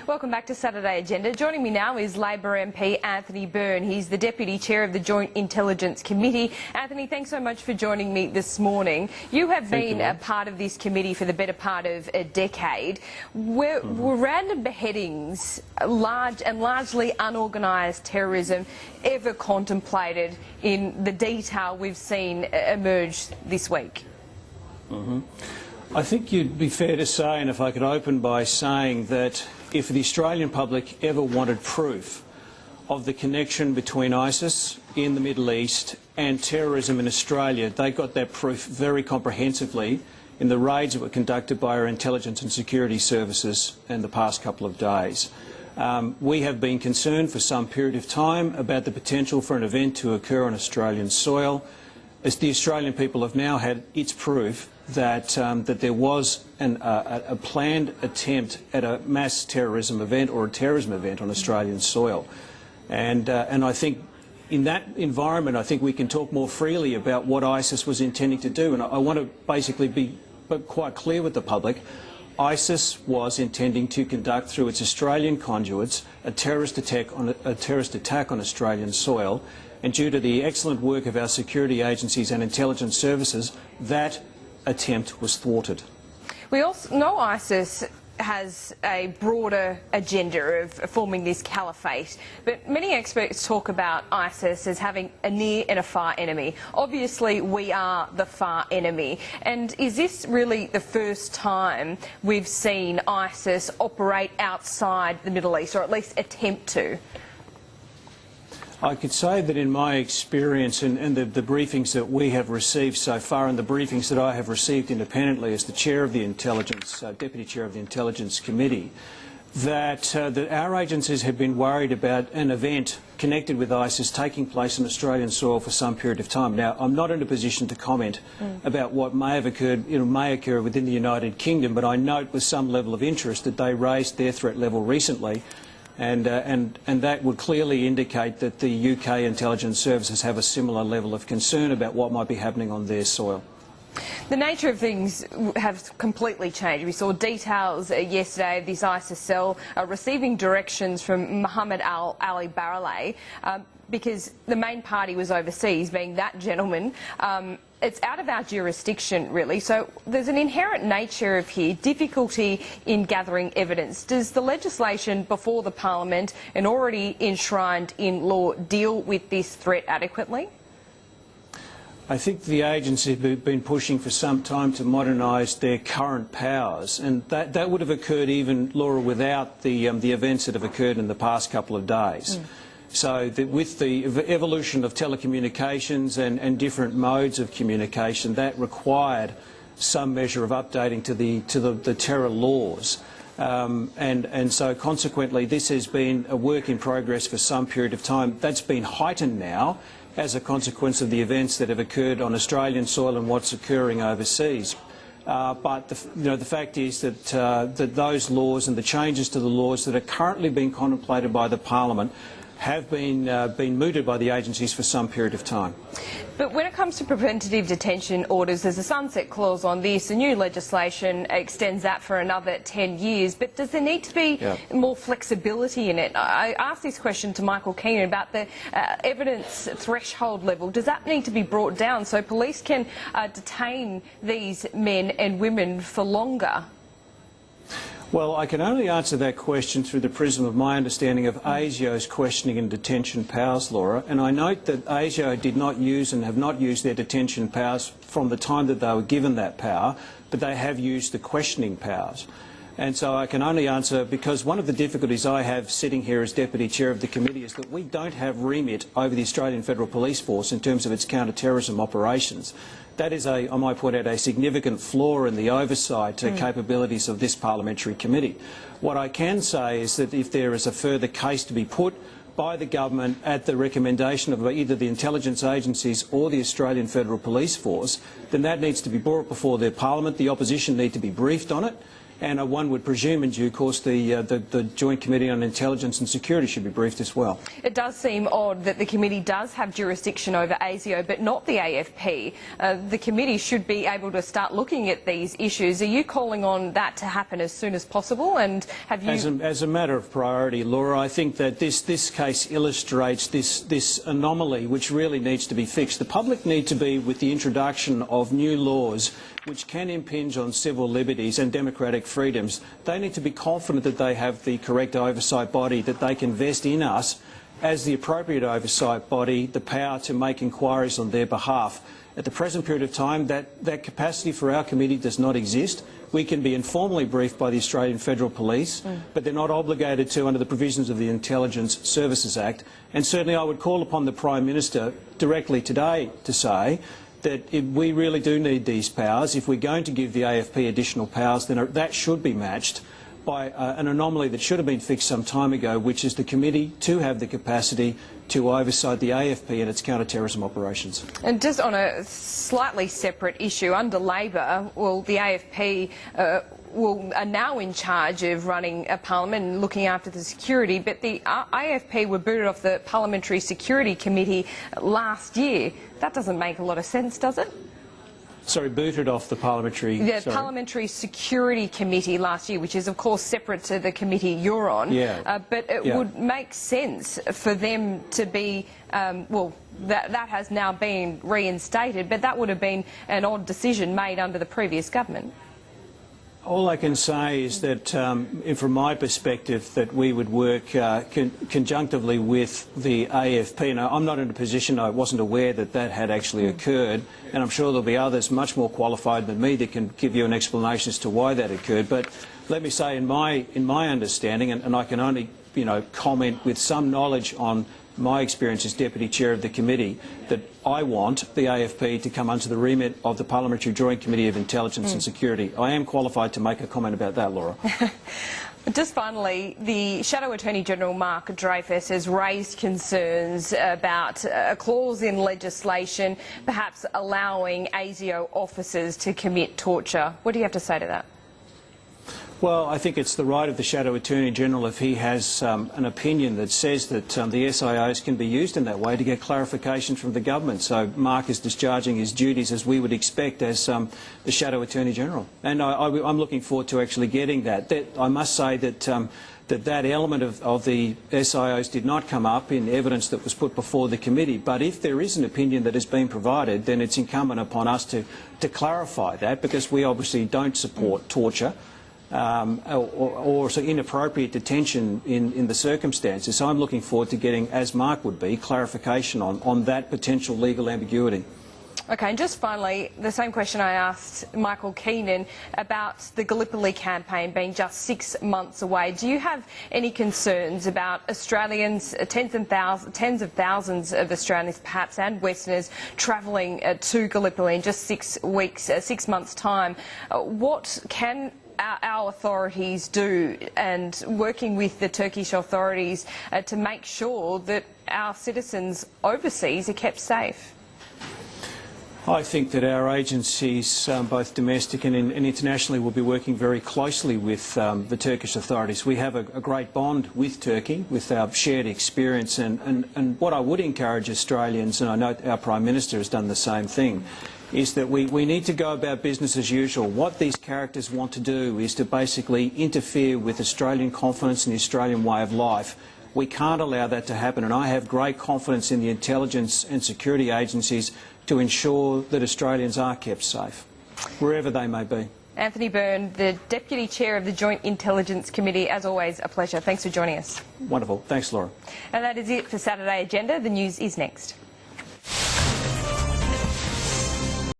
Welcome back to Saturday Agenda. Joining me now is Labor MP Anthony Byrne. He's the Deputy Chair of the Joint Intelligence Committee. Anthony, thanks so much for joining me this morning. You have been a part of this committee for the better part of a decade. Were random beheadings, largely unorganised terrorism ever contemplated in the detail we've seen emerge this week? I think you'd be fair to say, and if I could open by saying that if the Australian public ever wanted proof of the connection between ISIS in the Middle East and terrorism in Australia, they got that proof very comprehensively in the raids that were conducted by our intelligence and security services in the past couple of days. We have been concerned for some period of time about the potential for an event to occur on Australian soil. As the Australian people have now had its proof that there was a planned attempt at a mass terrorism event or a terrorism event on Australian soil. And I think in that environment, I think we can talk more freely about what ISIS was intending to do. And I want to basically be quite clear with the public. ISIS was intending to conduct through its Australian conduits a terrorist attack on Australian soil. And due to the excellent work of our security agencies and intelligence services, that attempt was thwarted. We also know ISIS has a broader agenda of forming this caliphate, but many experts talk about ISIS as having a near and a far enemy. Obviously, we are the far enemy. And is this really the first time we've seen ISIS operate outside the Middle East, or at least attempt to? I could say that in my experience and the briefings that we have received so far and the briefings that I have received independently as the Chair of the Deputy Chair of the Intelligence Committee, that our agencies have been worried about an event connected with ISIS taking place on Australian soil for some period of time. Now, I'm not in a position to comment about what may have occurred, may occur within the United Kingdom, but I note with some level of interest that they raised their threat level recently. And that would clearly indicate that the UK intelligence services have a similar level of concern about what might be happening on their soil. The nature of things have completely changed. We saw details yesterday of this ISIS cell receiving directions from Mohammed Ali Baralay because the main party was overseas, being that gentleman. It's out of our jurisdiction, really, so there's an inherent nature of here, difficulty in gathering evidence. Does the legislation before the Parliament and already enshrined in law deal with this threat adequately? I think the agency have been pushing for some time to modernise their current powers, and that would have occurred even, Laura, without the events that have occurred in the past couple of days. So with the evolution of telecommunications and different modes of communication, that required some measure of updating to the terror laws. And so consequently, this has been a work in progress for some period of time. That's been heightened now as a consequence of the events that have occurred on Australian soil and what's occurring overseas. But the fact is that those laws and the changes to the laws that are currently being contemplated by the Parliament have been mooted by the agencies for some period of time. But when it comes to preventative detention orders, there's a sunset clause on this. The new legislation extends that for another 10 years. But does there need to be more flexibility in it? I asked this question to Michael Keenan about the evidence threshold level. Does that need to be brought down so police can detain these men and women for longer? Well, I can only answer that question through the prism of my understanding of ASIO's questioning and detention powers, Laura. And I note that ASIO did not use and have not used their detention powers from the time that they were given that power, but they have used the questioning powers. And so I can only answer because one of the difficulties I have sitting here as Deputy Chair of the Committee is that we don't have remit over the Australian Federal Police Force in terms of its counter-terrorism operations. That is, I might point out, a significant flaw in the oversight capabilities of this parliamentary committee. What I can say is that if there is a further case to be put by the government at the recommendation of either the intelligence agencies or the Australian Federal Police Force, then that needs to be brought before the Parliament. The opposition need to be briefed on it. And one would presume in due course the Joint Committee on Intelligence and Security should be briefed as well. It does seem odd that the committee does have jurisdiction over ASIO but not the AFP. The committee should be able to start looking at these issues. Are you calling on that to happen as soon as possible? And have you... As a matter of priority, Laura, I think that this case illustrates this anomaly which really needs to be fixed. The public need to be, with the introduction of new laws which can impinge on civil liberties and democratic freedoms, they need to be confident that they have the correct oversight body, that they can vest in us as the appropriate oversight body the power to make inquiries on their behalf. At the present period of time, that capacity for our committee does not exist. We can be informally briefed by the Australian Federal Police, but they're not obligated to under the provisions of the Intelligence Services Act. And certainly I would call upon the Prime Minister directly today to say that we really do need these powers. If we're going to give the AFP additional powers, then that should be matched by an anomaly that should have been fixed some time ago, which is the committee to have the capacity to oversight the AFP and its counter-terrorism operations. And just on a slightly separate issue, under Labor, well, the AFP are now in charge of running a parliament and looking after the security, but the AFP were booted off the Parliamentary Security Committee last year. That doesn't make a lot of sense, does it? Sorry, booted off the Parliamentary... The Parliamentary Security Committee last year, which is of course separate to the committee you're on. Yeah. But it would make sense for them to be, well, that has now been reinstated, but that would have been an odd decision made under the previous government. All I can say is that, from my perspective, that we would work conjunctively with the AFP. Now, I'm not in a position, I wasn't aware that that had actually occurred, and I'm sure there'll be others much more qualified than me that can give you an explanation as to why that occurred. But let me say, in my understanding, and I can only, comment with some knowledge on my experience as Deputy Chair of the committee, that I want the AFP to come under the remit of the Parliamentary Joint Committee of Intelligence and Security. I am qualified to make a comment about that, Laura. Just finally, the Shadow Attorney-General Mark Dreyfus has raised concerns about a clause in legislation perhaps allowing ASIO officers to commit torture. What do you have to say to that? Well, I think it's the right of the Shadow Attorney-General, if he has an opinion that says that the SIOs can be used in that way, to get clarification from the government. So Mark is discharging his duties as we would expect as the Shadow Attorney-General. And I'm looking forward to actually getting that. I must say that that element of the SIOs did not come up in evidence that was put before the committee. But if there is an opinion that has been provided, then it's incumbent upon us to clarify that, because we obviously don't support torture. Or inappropriate detention in the circumstances. So I'm looking forward to getting, as Mark would be, clarification on that potential legal ambiguity. OK, and just finally, the same question I asked Michael Keenan about the Gallipoli campaign being just 6 months away. Do you have any concerns about Australians, tens of thousands of Australians perhaps, and Westerners travelling to Gallipoli in just 6 weeks, 6 months' time? What can our authorities do, and working with the Turkish authorities to make sure that our citizens overseas are kept safe? I think that our agencies, both domestic and internationally, will be working very closely with the Turkish authorities. We have a great bond with Turkey, with our shared experience, and what I would encourage Australians, and I know our Prime Minister has done the same thing, is that we need to go about business as usual. What these characters want to do is to basically interfere with Australian confidence in the Australian way of life. We can't allow that to happen, and I have great confidence in the intelligence and security agencies to ensure that Australians are kept safe, wherever they may be. Anthony Byrne, the Deputy Chair of the Joint Intelligence Committee, as always, a pleasure. Thanks for joining us. Wonderful. Thanks, Laura. And that is it for Saturday Agenda. The news is next.